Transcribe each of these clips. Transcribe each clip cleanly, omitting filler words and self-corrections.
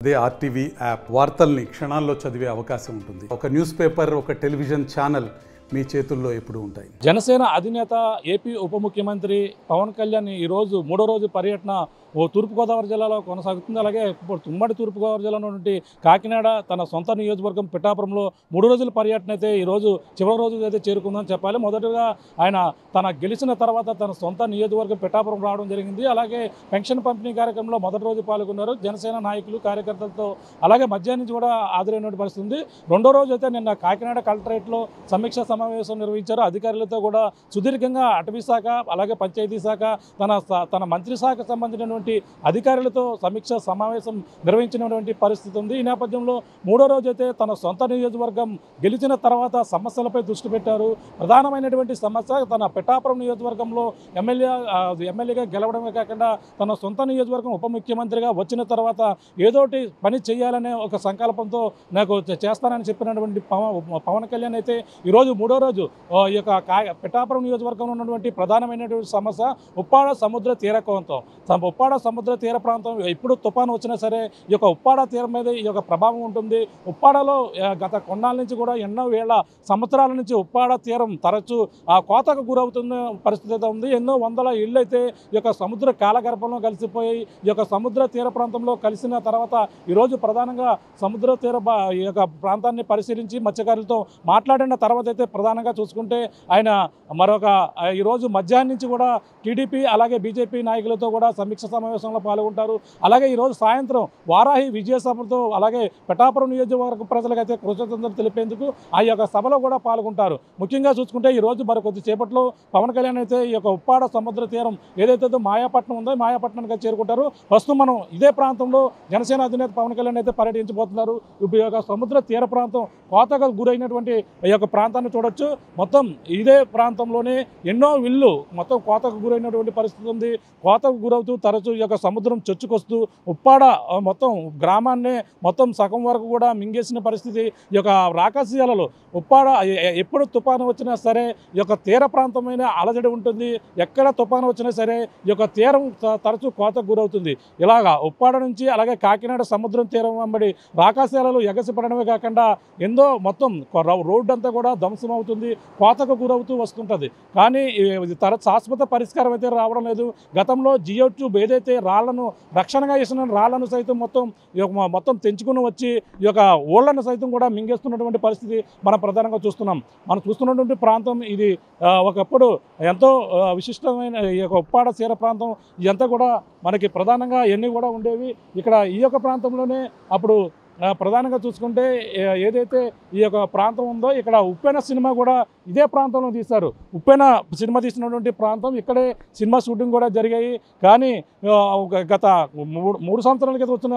అదే RTV app వార్తల్ని క్షణాల్లో చదివే అవకాశం ఉంటుంది. ఒక న్యూస్ పేపర్, ఒక టెలివిజన్ ఛానల్ మీ చేతుల్లో ఎప్పుడూ ఉంటాయి. జనసేన అధినేత ఏపీ ఉప ముఖ్యమంత్రి పవన్ కళ్యాణ్ ఈరోజు మూడో రోజు పర్యటన తూర్పుగోదావరి జిల్లాలో కొనసాగుతుంది. అలాగే ఉమ్మడి తూర్పుగోదావరి జిల్లాలో నుండి కాకినాడ తన సొంత నియోజకవర్గం పిఠాపురంలో 3 రోజుల పర్యటన అయితే ఈరోజు చివరి రోజు అయితే చేరుకుందని చెప్పాలి. మొదటగా ఆయన తన గెలిచిన తర్వాత తన సొంత నియోజకవర్గం పిఠాపురం రావడం జరిగింది. అలాగే పెన్షన్ పంపిణీ కార్యక్రమంలో మొదటి రోజు పాల్గొన్నారు జనసేన నాయకులు కార్యకర్తలతో. అలాగే మధ్యాహ్నం నుంచి కూడా హాజరైన పరిస్థితి ఉంది. రెండో రోజు అయితే నిన్న కాకినాడ కలెక్టరేట్లో సమీక్ష సమావేశం నిర్వహించారు. అధికారులతో కూడా సుదీర్ఘంగా అటవీ శాఖ అలాగే పంచాయతీ శాఖ తన మంత్రి శాఖకు సంబంధించినటువంటి అధికారులతో సమీక్ష సమావేశం నిర్వహించినటువంటి పరిస్థితి ఉంది. ఈ నేపథ్యంలో మూడో రోజు అయితే తన సొంత నియోజకవర్గం గెలిచిన తర్వాత సమస్యలపై దృష్టి పెట్టారు. ప్రధానమైనటువంటి సమస్య తన పిఠాపురం నియోజకవర్గంలో ఎమ్మెల్యేగా గెలవడమే కాకుండా తన సొంత నియోజకవర్గం ఉప ముఖ్యమంత్రిగా వచ్చిన తర్వాత ఏదోటి పని చేయాలనే ఒక సంకల్పంతో నాకు చేస్తానని చెప్పినటువంటి పవన్ కళ్యాణ్ అయితే ఈరోజు మూడో రోజు ఈ యొక్క పిఠాపురం నియోజకవర్గంలో ఉన్నటువంటి ప్రధానమైనటువంటి సమస్య ఉప్పాడ సముద్ర తీర ప్రాంతం. ఉప్పాడ సముద్ర తీర ప్రాంతం ఎప్పుడు తుఫాను వచ్చినా సరే ఈ యొక్క ఉప్పాడ తీరం మీద ఈ యొక్క ప్రభావం ఉంటుంది. ఉప్పాడలో గత కొన్నాళ్ళ నుంచి కూడా ఎన్నో వేల సంవత్సరాల నుంచి ఉప్పాడ తీరం తరచూ కోతకు గురవుతున్న పరిస్థితి అయితే ఉంది. ఎన్నో వందల ఇళ్ళు అయితే ఈ యొక్క సముద్ర కాలగర్భంలో కలిసిపోయి ఈ యొక్క సముద్ర తీర ప్రాంతంలో కలిసిన తర్వాత ఈరోజు ప్రధానంగా సముద్ర తీర ఈ యొక్క ప్రాంతాన్ని పరిశీలించి మత్స్యకారులతో మాట్లాడిన తర్వాత అయితే ప్రధానంగా చూసుకుంటే ఆయన ఈరోజు మధ్యాహ్నం నుంచి కూడా టీడీపీ అలాగే బీజేపీ నాయకులతో కూడా సమీక్ష సమావేశంలో పాల్గొంటారు. అలాగే ఈరోజు సాయంత్రం వారాహి విజయ సభతో అలాగే పిఠాపురం నియోజకవర్గ ప్రజలకైతే కృతజ్ఞతలు తెలిపేందుకు ఆ యొక్క సభలో కూడా పాల్గొంటారు. ముఖ్యంగా చూసుకుంటే ఈరోజు మరి కొద్దిసేపట్లో పవన్ కళ్యాణ్ అయితే ఈ యొక్క ఉప్పాడ సముద్ర తీరం ఏదైతే మాయాపట్నం ఉందో మాయాపట్నానికి చేరుకుంటారు. ప్రస్తుతం మనం ఇదే ప్రాంతంలో జనసేన అధినేత పవన్ కళ్యాణ్ అయితే పర్యటించబోతున్నారు. ఈ యొక్క సముద్ర తీర ప్రాంతం కోతకు గురైనటువంటి ఈ యొక్క ప్రాంతాన్ని చూడొచ్చు. మొత్తం ఇదే ప్రాంతంలోనే ఎన్నో ఇళ్ళు మొత్తం కోతకు గురైనటువంటి పరిస్థితి ఉంది. కోతకు గురవుతూ తరచూ ఈ యొక్క సముద్రం చొచ్చుకొస్తూ ఉప్పాడ మొత్తం గ్రామాన్నే మొత్తం సగం వరకు కూడా మింగేసిన పరిస్థితి. ఈ యొక్క రాకాశీయాలలో ఉప్పాడ ఎప్పుడు తుఫాను వచ్చినా సరే ఈ యొక్క తీర ప్రాంతమైన అలజడి ఉంటుంది. ఎక్కడ తుఫాను వచ్చినా సరే ఈ యొక్క తీరం తరచూ కోతకు గురవుతుంది. ఇలాగా ఉప్పాడ నుంచి అలాగే కాకినాడ సముద్రం తీరం వెంబడి రాకాశీయాలలో ఎగసిపడమే కాకుండా ఎంతో మొత్తం రోడ్డు అంతా కూడా ధ్వంసం అవుతుంది, కోతకు గురవుతూ వస్తుంటుంది. కానీ శాశ్వత పరిష్కారం అయితే రావడం లేదు. గతంలో జియో ట్యూబ్ ఏదైతే రాళ్లను రక్షణగా వేసిన రాళ్లను సైతం మొత్తం తెంచుకుని వచ్చి ఈ యొక్క ఓళ్లను సైతం కూడా మింగేస్తున్నటువంటి పరిస్థితి మనం ప్రధానంగా చూస్తున్నాం. మనం చూస్తున్నటువంటి ప్రాంతం ఇది ఒకప్పుడు ఎంతో విశిష్టమైన ఈ యొక్క ఉప్పాడ తీర ప్రాంతం ఇదంతా కూడా మనకి ప్రధానంగా ఎన్ని కూడా ఉండేవి. ఇక్కడ ఈ యొక్క ప్రాంతంలోనే అప్పుడు ప్రధానంగా చూసుకుంటే ఏదైతే ఈ యొక్క ప్రాంతం ఉందో ఇక్కడ ఉప్పెన సినిమా కూడా ఇదే ప్రాంతంలో తీశారు. ఉప్పెన సినిమా తీసినటువంటి ప్రాంతం ఇక్కడే సినిమా షూటింగ్ కూడా జరిగాయి. కానీ గత 3 సంవత్సరాల క్రితం వచ్చిన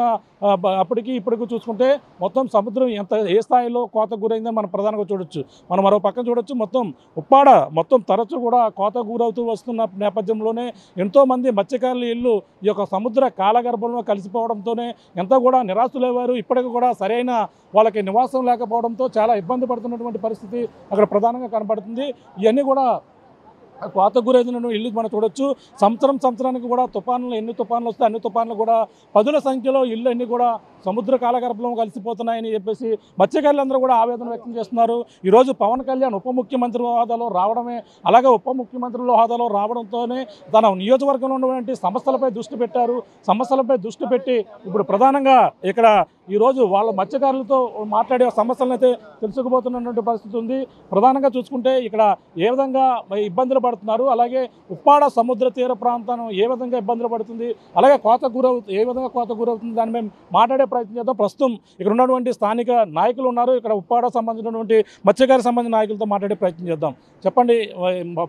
అప్పటికి ఇప్పటికి చూసుకుంటే మొత్తం సముద్రం ఏ స్థాయిలో కోతకు గురైందని మనం ప్రధానంగా చూడొచ్చు. మనం మరో పక్కన చూడొచ్చు. మొత్తం ఉప్పాడ మొత్తం తరచూ కూడా కోతకు గురవుతూ వస్తున్న నేపథ్యంలోనే ఎంతోమంది మత్స్యకారుల ఇల్లు ఈ యొక్క సముద్ర కాలగర్భంలో కలిసిపోవడంతోనే ఎంతో కూడా నిరాశులయ్యారు. ఇప్పటికీ కూడా సరైన వాళ్ళకి నివాసం లేకపోవడంతో చాలా ఇబ్బంది పడుతున్నటువంటి పరిస్థితి అక్కడ ప్రధానంగా కనబడుతుంది. ఇవన్నీ కూడా కోతకు గురైన ఇల్లు మనం చూడొచ్చు. సంవత్సరానికి కూడా ఎన్ని తుఫాన్లు వస్తే అన్ని తుఫాన్లు కూడా పదుల సంఖ్యలో ఇళ్ళు అన్నీ కూడా సముద్ర కాలగర్భంలో కలిసిపోతున్నాయని చెప్పేసి మత్స్యకారులందరూ కూడా ఆవేదన వ్యక్తం చేస్తున్నారు. ఈరోజు పవన్ కళ్యాణ్ ఉప ముఖ్యమంత్రి హోదాలో రావడమే అలాగే ఉప ముఖ్యమంత్రుల హోదాలో రావడంతోనే తన నియోజకవర్గంలో ఉన్నటువంటి సమస్యలపై దృష్టి పెట్టారు. సమస్యలపై దృష్టి పెట్టి ఇప్పుడు ప్రధానంగా ఇక్కడ ఈరోజు వాళ్ళ మత్స్యకారులతో మాట్లాడే సమస్యలను అయితే తెలుసుకుపోతున్నటువంటి పరిస్థితి ఉంది. ప్రధానంగా చూసుకుంటే ఇక్కడ ఏ విధంగా ఇబ్బందులు పడుతున్నారు, అలాగే ఉప్పాడ సముద్ర తీర ప్రాంతం ఏ విధంగా ఇబ్బందులు పడుతుంది, అలాగే ఏ విధంగా కోత గురవుతుంది దాన్ని మేము మాట్లాడే ప్రయత్నం చేద్దాం. ప్రస్తుతం ఇక్కడ ఉన్నటువంటి స్థానిక నాయకులు ఉన్నారు. ఇక్కడ ఉప్పాడ సంబంధించినటువంటి మత్స్యకార సంబంధించిన నాయకులతో మాట్లాడే ప్రయత్నం చేద్దాం. చెప్పండి,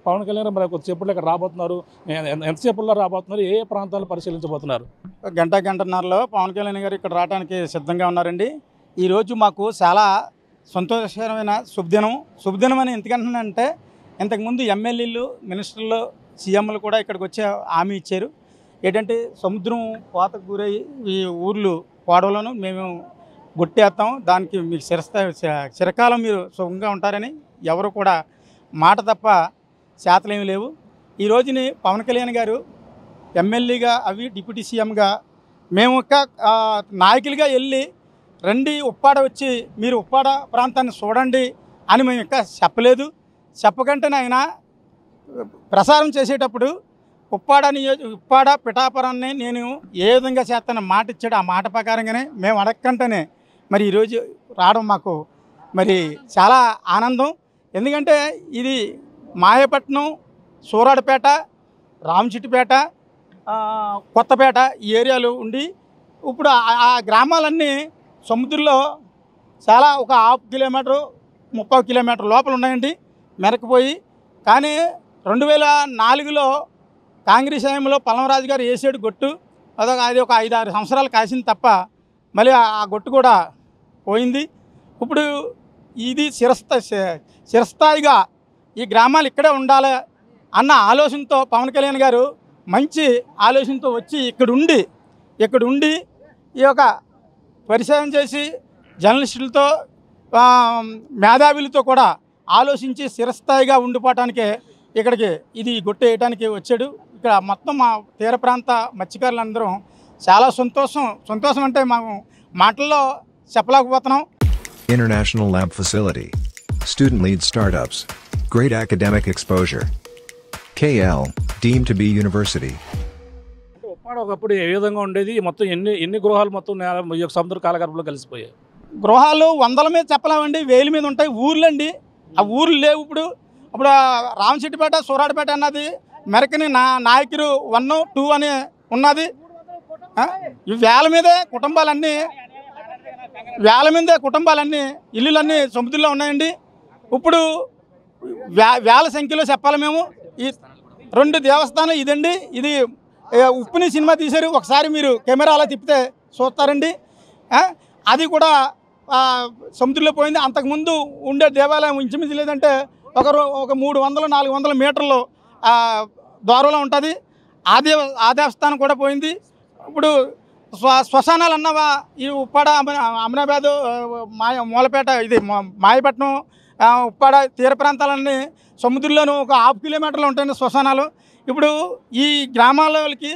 పవన్ కళ్యాణ్ మరి కొద్దిసేపట్లో ఇక్కడ రాబోతున్నారు, ఎంతసేపుల్లో రాబోతున్నారు, ఏ ప్రాంతాలు పరిశీలించబోతున్నారు? గంటన్నరలో పవన్ కళ్యాణ్ గారు ఇక్కడ రావడానికి సిద్ధంగా ఉన్నారండి. ఈరోజు మాకు చాలా సంతోషకరమైన శుభదినం అని ఎందుకంటున్నానంటే ఇంతకుముందు ఎమ్మెల్యేలు, మినిస్టర్లు, సీఎంలు కూడా ఇక్కడికి వచ్చే హామీ ఇచ్చారు. ఏంటంటే సముద్రం కోతకు గురై ఈ ఊర్లు పోవడంలోనూ మేము గుట్టేస్తాం, దానికి మీకు చిరకాలం మీరు సుఖంగా ఉంటారని ఎవరు కూడా మాట తప్ప శాతలేమి లేవు. ఈ రోజుని పవన్ కళ్యాణ్ గారు ఎమ్మెల్యేగా డిప్యూటీ సీఎంగా మేము ఒక నాయకులుగా వెళ్ళి రండి ఉప్పాడ వచ్చి మీరు ఉప్పాడ ప్రాంతాన్ని చూడండి అని మేము ఇంకా చెప్పలేదు. చెప్పకంటేనే ఆయన ప్రసారం చేసేటప్పుడు ఉప్పాడ పిఠాపురాన్ని నేను ఏ విధంగా చేస్తానో మాట ఇచ్చాడు. ఆ మాట ప్రకారంగానే మేము అడగకంటేనే మరి ఈరోజు రావడం మాకు మరి చాలా ఆనందం. ఎందుకంటే ఇది మాయపట్నం, సూరాడపేట, రామచిట్టిపేట, కొత్తపేట ఈ ఏరియాలు ఉండి ఇప్పుడు ఆ గ్రామాలన్నీ సముద్రంలో చాలా ఒక 1/2 కిలోమీటరు 30 కిలోమీటర్ లోపల ఉన్నాయండి మెరకపోయి. కానీ 2004లో కాంగ్రెస్ హయాంలో పల్మరాజు గారు వేసాడు గొట్టు. అది ఒక 5-6 సంవత్సరాలు కాసింది తప్ప మళ్ళీ ఆ గొట్టు కూడా పోయింది. ఇప్పుడు ఇది చిరస్థాయిగా ఈ గ్రామాలు ఇక్కడే ఉండాలి అన్న ఆలోచనతో పవన్ కళ్యాణ్ గారు మంచి ఆలోచనతో వచ్చి ఇక్కడ ఉండి ఈ యొక్క పరిశీలన చేసి జర్నలిస్టులతో మేధావులతో కూడా ఆలోచించి చిరస్థాయిగా ఉండిపోవటానికే ఇక్కడికి ఇది గొట్టు వేయడానికి వచ్చాడు. ఇక్కడ మొత్తం మా తీర ప్రాంత మత్స్యకారులందరం చాలా సంతోషం అంటే మేము మాటల్లో చెప్పలేకపోతున్నాం. International lab facility, student lead startups, great academic exposure. KL, deemed to be university. Uppada ఒకప్పుడు ఏ విధంగా ఉండేది? మొత్తం ఎన్ని గృహాలు మొత్తం ఈ యొక్క సముద్ర కాలగర్భంలో కలిసిపోయాయి? గృహాలు 100 మీద చెప్పలేమండి, 1000 మీద ఉంటాయి. ఊర్లండి, ఆ ఊర్లు లేవు. ఇప్పుడు రామచెట్టిపేట, సూరాడపేట అన్నది మెరకని నాయకుడు 1, 2 అని ఉన్నది. ఈ వేల మీదే కుటుంబాలన్నీ ఇల్లులన్నీ సముద్రంలో ఉన్నాయండి. ఇప్పుడు వేల సంఖ్యలో చెప్పాలి మేము. ఈ 2 దేవస్థానం ఇదండి. ఇది ఉప్పుని సినిమా తీశారు, ఒకసారి మీరు కెమెరాలో తిప్పితే చూస్తారండి. అది కూడా సముద్రంలో పోయింది. అంతకుముందు ఉండే దేవాలయం ఇంచుమించు లేదంటే ఒక 300-400 మీటర్లు దూరంలో ఉంటుంది. ఆ దేవస్థానం కూడా పోయింది. ఇప్పుడు శ్మశానాలు అన్నవా ఈ ఉప్పాడ, అమనాబాద్, మూలపేట, ఇది మాయపట్నం, ఉప్పాడ తీర ప్రాంతాలన్నీ సముద్రంలోనూ ఒక 1/2 కిలోమీటర్లు ఉంటాయండి శ్మశానాలు. ఇప్పుడు ఈ గ్రామాలకి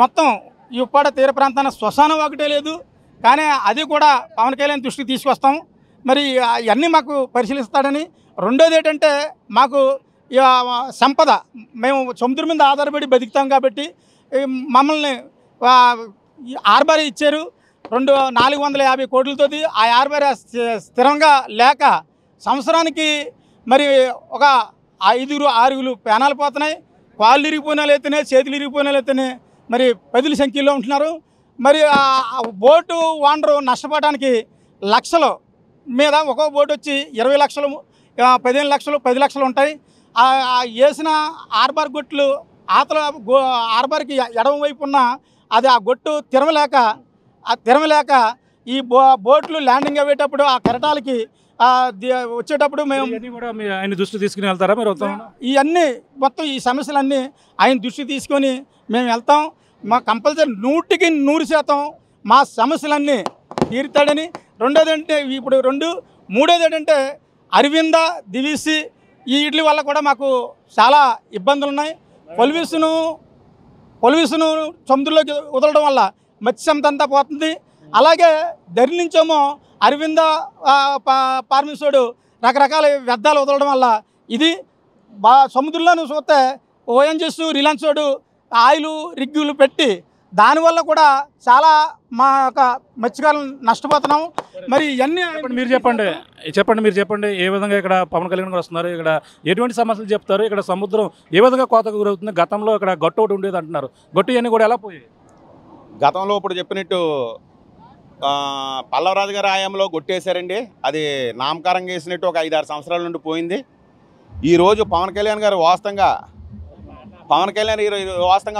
మొత్తం ఈ ఉప్పాడ తీర ప్రాంతాన శ్మశానం ఒకటే లేదు. కానీ అది కూడా పవన్ కళ్యాణ్ దృష్టికి తీసుకొస్తాం. మరి అవన్నీ మాకు పరిశీలిస్తాడని. రెండోది ఏంటంటే మాకు సంపద, మేము సముద్రం మీద ఆధారపడి బతుకుతాం కాబట్టి మమ్మల్ని ఆర్బారీ ఇచ్చారు 450 కోట్లతో. ఆ ఆర్బారీ స్థిరంగా లేక సంవత్సరానికి మరి ఒక 5-6 ప్రాణాలు పోతున్నాయి. కాళ్ళు ఇరిగిపోయిన లేతేనే, చేతులు ఇరిగిపోయిన లేతేనే మరి 10ల సంఖ్యలో ఉంటున్నారు. మరి బోటు ఓనరు నష్టపోవడానికి లక్షలు మీద ఒక్కో బోటు వచ్చి 20 లక్షలు, 15 లక్షలు, 10 లక్షలు ఉంటాయి. వేసిన ఆర్బార్ గొట్లు ఆతల ఆర్బార్కి ఎడమ వైపు ఉన్న అది ఆ గొట్టు తిరమలేక ఈ బోట్లు ల్యాండింగ్ అయ్యేటప్పుడు ఆ కెరటాలకి వచ్చేటప్పుడు మేము కూడా ఆయన దృష్టి తీసుకుని వెళ్తారా మీరు? ఇవన్నీ మొత్తం ఈ సమస్యలన్నీ ఆయన దృష్టి తీసుకొని మేము వెళ్తాం. మా కంపల్సరీ 100% మా సమస్యలన్నీ తీరుతాడని. రెండోది అంటే ఇప్పుడు మూడోది ఏంటంటే అరవింద, దివిసి ఈ వీటి వల్ల కూడా మాకు చాలా ఇబ్బందులు ఉన్నాయి. పొల్యూషను సముద్రంలోకి వదలడం వల్ల మత్స్యంతంతా పోతుంది. అలాగే దరి నుంచేమో అరవింద పార్మిసోడు రకరకాల వ్యర్థాలు వదలడం వల్ల ఇది సముద్రంలోనూ చూస్తే ఓఎన్జీఎస్, రిలయన్స్ ఆయిల్ రిగ్గులు పెట్టి దానివల్ల కూడా చాలా మా యొక్క మత్స్యకారులు నష్టపోతున్నాం. మరి ఇవన్నీ మీరు చెప్పండి ఏ విధంగా ఇక్కడ పవన్ కళ్యాణ్ గారు వస్తున్నారు, ఇక్కడ ఎటువంటి సమస్యలు చెప్తారు, ఇక్కడ సముద్రం ఏ విధంగా కోతకు గురవుతుంది? గతంలో ఇక్కడ గట్టు ఒకటి ఉండేది అంటున్నారు, గట్టు ఇవన్నీ కూడా ఎలా పోయాయి? గతంలో ఇప్పుడు చెప్పినట్టు పల్లవరాజు గారి హయాంలో గొట్టేశారండి. అది నామకారంగా వేసినట్టు ఒక 5-6 సంవత్సరాల నుండి పోయింది. ఈరోజు పవన్ కళ్యాణ్ గారు వాస్తవంగా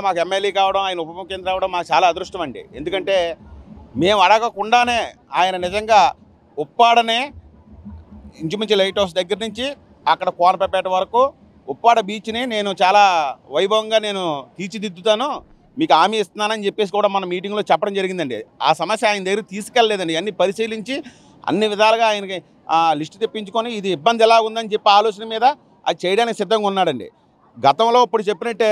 మాకు ఎమ్మెల్యే కావడం, ఆయన ఉప ముఖ్యమంత్రి అవ్వడం మాకు చాలా అదృష్టం అండి. ఎందుకంటే మేము అడగకుండానే ఆయన నిజంగా ఉప్పాడనే ఇంచుమించు లైట్ హౌస్ దగ్గర నుంచి అక్కడ కోనపేట వరకు ఉప్పాడ బీచ్ని నేను చాలా వైభవంగా నేను తీర్చిదిద్దుతాను, మీకు హామీ ఇస్తున్నానని చెప్పేసి కూడా మన మీటింగ్లో చెప్పడం జరిగిందండి. ఆ సమస్య ఆయన దగ్గర తీసుకెళ్ళలేదండి. అన్నీ పరిశీలించి అన్ని విధాలుగా ఆయనకి లిస్టు తెప్పించుకొని ఇది ఇబ్బంది ఎలా ఉందని చెప్పి ఆలోచన మీద అది చేయడానికి సిద్ధంగా ఉన్నాడండి. గతంలో ఇప్పుడు చెప్పినట్టే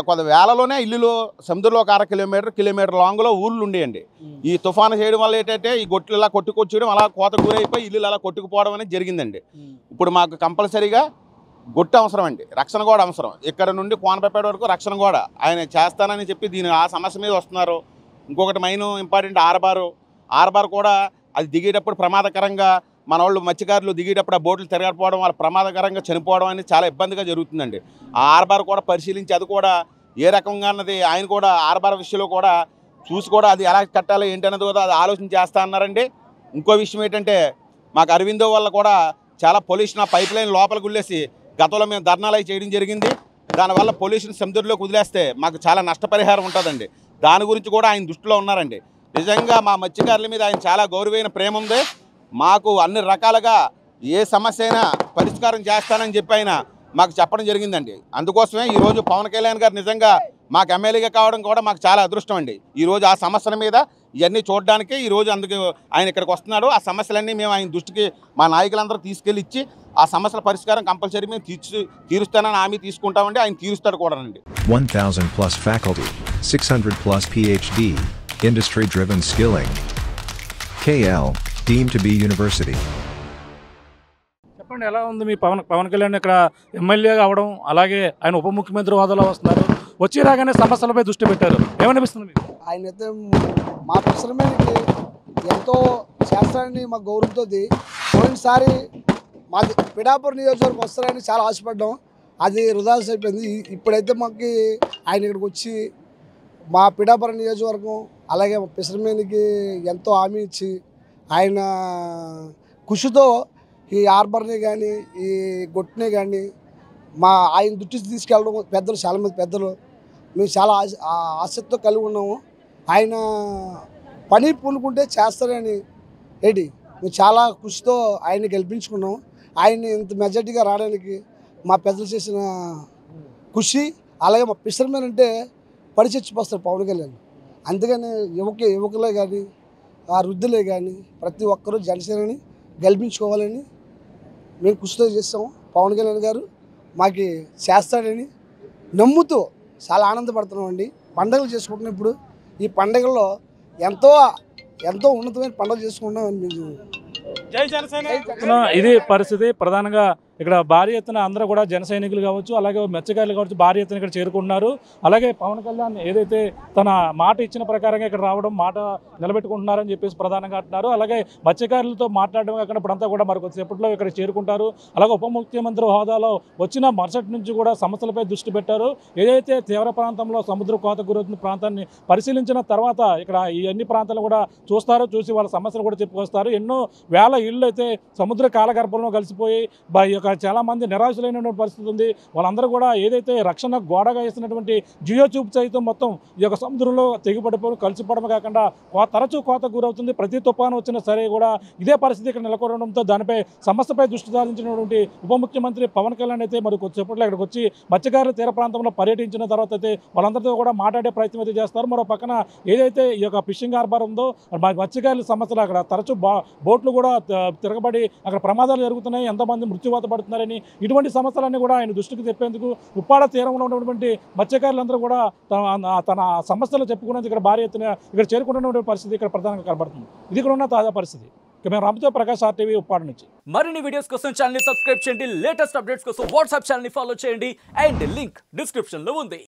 కొంత వేలలోనే ఇల్లులు సముద్రంలో ఒక 1/2 కిలోమీటర్ లాంగ్లో ఊళ్ళు ఉండేయండి. ఈ తుఫాను చేయడం వల్ల ఏంటంటే ఈ గొట్లు ఇలా కొట్టుకొచ్చేయడం, అలా కోత గురైపోయి ఇల్లులు అలా కొట్టుకుపోవడం అనేది జరిగిందండి. ఇప్పుడు మాకు కంపల్సరీగా గొట్టు అవసరం అండి, రక్షణ గోడ అవసరం. ఇక్కడ నుండి కోనపేట వరకు రక్షణ గోడ ఆయన చేస్తానని చెప్పి ఆ సమస్య మీద వస్తున్నారు. ఇంకొకటి మైను ఇంపార్టెంట్ ఆర్బార్ కూడా అది దిగేటప్పుడు ప్రమాదకరంగా మన వాళ్ళు మత్స్యకారులు దిగేటప్పుడు ఆ బోట్లు తిరగకపోవడం వల్ల ప్రమాదకరంగా చనిపోవడం అనేది చాలా ఇబ్బందిగా జరుగుతుందండి. ఆ ఆర్బార్ కూడా పరిశీలించి అది కూడా ఏ రకంగా అన్నది ఆయన కూడా ఆర్బార్ విషయంలో కూడా చూసి కూడా అది ఎలా కట్టాలి ఏంటి అన్నది కూడా అది ఆలోచన చేస్తా అన్నారండి. ఇంకో విషయం ఏంటంటే మాకు అరవిందో వల్ల కూడా చాలా పొల్యూషన్, ఆ పైప్ లైన్ లోపలికి వెళ్ళేసి గతంలో మేము ధర్నాలు అవి చేయడం జరిగింది. దానివల్ల పొల్యూషన్ సముద్రంలోకి వదిలేస్తే మాకు చాలా నష్టపరిహారం ఉంటుందండి. దాని గురించి కూడా ఆయన దృష్టిలో ఉన్నారండి. నిజంగా మా మత్స్యకారుల మీద ఆయన చాలా గౌరవమైన ప్రేమ ఉంది. మాకు అన్ని రకాలుగా ఏ సమస్య అయినా పరిష్కారం చేస్తానని చెప్పి ఆయన మాకు చెప్పడం జరిగిందండి. అందుకోసమే ఈరోజు పవన్ కళ్యాణ్ గారు నిజంగా మాకు ఎమ్మెల్యేగా కావడం కూడా మాకు చాలా అదృష్టం అండి. ఈరోజు ఆ సమస్యల మీద ఇవన్నీ చూడడానికి ఈరోజు అందుకు ఆయన ఇక్కడికి వస్తున్నాడు. ఆ సమస్యలన్నీ మేము ఆయన దృష్టికి మా నాయకులందరూ తీసుకెళ్ళి ఇచ్చి ఆ సమస్యల పరిష్కారం కంపల్సరీ మేము తీరుస్తానని హామీ తీసుకుంటామండి. ఆయన తీరుస్తాడు కూడా అండి. 1,000+ faculty, 600+ PhD, industry-driven skilling. KL, deemed to be university. చెప్పండి, ఎలా ఉంది మీ పవన్ కళ్యాణ్ ఇక్కడ ఎమ్మెల్యేగా అవడం, అలాగే ఆయన ఉప ముఖ్యమంత్రి హోదాలో వస్తున్నారు, వచ్చి రాగానే సమస్యలపై దృష్టి పెట్టారు, ఏమనిపిస్తుంది మీకు? ఆయన అయితే మా పరిశ్రమకి ఎంతో చేస్తారని మా గౌరవంతో పోయినసారి మాది పిఠాపురం నియోజకవర్గం వస్తారని చాలా ఆశపడ్డాం. అది వృధా అయిపోయింది. ఇప్పుడైతే మాకు ఆయన ఇక్కడికి వచ్చి మా పిఠాపురం నియోజకవర్గం అలాగే మా పిసరమేనికి ఎంతో హామీ ఇచ్చి ఆయన కృషితో ఈ హార్బర్ని కానీ ఈ గొట్టుని కానీ ఆయన దృష్టికి తీసుకెళ్ళడం పెద్దలు, చాలామంది పెద్దలు మేము చాలా ఆసక్తితో కలిగి ఉన్నాము. ఆయన పని పూనుకుంటే చేస్తారని మేము చాలా కృషితో ఆయన్ని గెలిపించుకున్నాము. ఆయన్ని ఇంత మెజార్టీగా రావడానికి మా పెద్దలు చేసిన కృషి, అలాగే మా పిసర్మెన్ అంటే పరిచచ్చిపోస్తారు పవన్ కళ్యాణ్. అందుకని యువకులే కానీ ఆ వృద్ధులే కానీ ప్రతి ఒక్కరూ జనసేనని గెలిపించుకోవాలని మేము కృషితో చేస్తాము. పవన్ కళ్యాణ్ గారు మాకు చేస్తాడని నమ్ముతూ చాలా ఆనందపడుతున్నామండి. పండుగలు చేసుకుంటున్నాం. ఇప్పుడు ఈ పండుగల్లో ఎంతో ఉన్నతమైన పండుగలు చేసుకుంటున్నామని మేము ఇది పరిస్థితి. ప్రధానంగా ఇక్కడ భారీ ఎత్తున అందరూ కూడా జన సైనికులు కావచ్చు, అలాగే మత్స్యకారులు కావచ్చు, భారీ ఎత్తున ఇక్కడ చేరుకుంటున్నారు. అలాగే పవన్ కళ్యాణ్ ఏదైతే తన మాట ఇచ్చిన ప్రకారంగా ఇక్కడ రావడం, మాట నిలబెట్టుకుంటున్నారని చెప్పేసి ప్రధానంగా అంటున్నారు. అలాగే మత్స్యకారులతో మాట్లాడడం కాకుండా ఇప్పుడంతా కూడా మరి కొద్దిసేపట్లో ఇక్కడ చేరుకుంటారు. అలాగే ఉప ముఖ్యమంత్రి హోదాలో వచ్చిన మరుసటి నుంచి కూడా సమస్యలపై దృష్టి పెట్టారు. ఏదైతే తీవ్ర ప్రాంతంలో సముద్ర కోత గురవుతున్న ప్రాంతాన్ని పరిశీలించిన తర్వాత ఇక్కడ ఈ అన్ని ప్రాంతాలు కూడా చూస్తారు, చూసి వాళ్ళ సమస్యలు కూడా చెప్పుకొస్తారు. ఎన్నో వేల ఇళ్ళు అయితే సముద్ర కాలగర్భంలో కలిసిపోయి చాలా మంది నిరాశలైనటువంటి పరిస్థితి ఉంది. వాళ్ళందరూ కూడా ఏదైతే రక్షణ గోడగా వేసినటువంటి జియో ట్యూబ్ సైతం మొత్తం ఈ యొక్క సముద్రంలో తెగిపడిపోయి కలిసిపోవడం కాకుండా తరచూ కోత గురవుతుంది. ప్రతి తుఫాను వచ్చినా సరే కూడా ఇదే పరిస్థితి ఇక్కడ నెలకొనడంతో దానిపై సమస్యపై దృష్టి సారించినటువంటి ఉప ముఖ్యమంత్రి పవన్ కళ్యాణ్ అయితే మరి కొద్దిసేపట్లో ఇక్కడికి వచ్చి మత్స్యకారుల తీర ప్రాంతంలో పర్యటించిన తర్వాత అయితే వాళ్ళందరితో కూడా మాట్లాడే ప్రయత్నం అయితే చేస్తారు. మరో పక్కన ఏదైతే ఈ యొక్క ఫిషింగ్ హార్బర్ ఉందో మత్స్యకారుల సమస్యలు, అక్కడ తరచూ బోట్లు కూడా తిరగబడి అక్కడ ప్రమాదాలు జరుగుతున్నాయి, ఎంతమంది మృత్యువాత పడుతున్నారని ఇటువంటి సమస్యలన్నీ కూడా ఆయన దృష్టికి తెప్పేందుకు ఉప్పాడ తీరంలో ఉన్నటువంటి మత్స్యకారులందరూ కూడా తన సమస్యలు చెప్పుకునేందుకు ఇక్కడ భారీ ఎత్తున ఇక్కడ చేరుకుంటున్నటువంటి పరిస్థితి ఇక్కడ ప్రధానంగా కనబడుతుంది. ఇది ఇక్కడ ఉన్న తాజా పరిస్థితి. మేము రామతో ప్రకాష్, RTV, ఉప్పాడ నుంచి. మరిన్ని వీడియోస్ కోసం ఛానల్ ని సబ్స్క్రైబ్ చేయండి, లేటెస్ట్ అప్డేట్స్ కోసం వాట్సాప్ ఛానల్ ని ఫాలో చేయండి, అండ్ లింక్ డిస్క్రిప్షన్ లో ఉంది.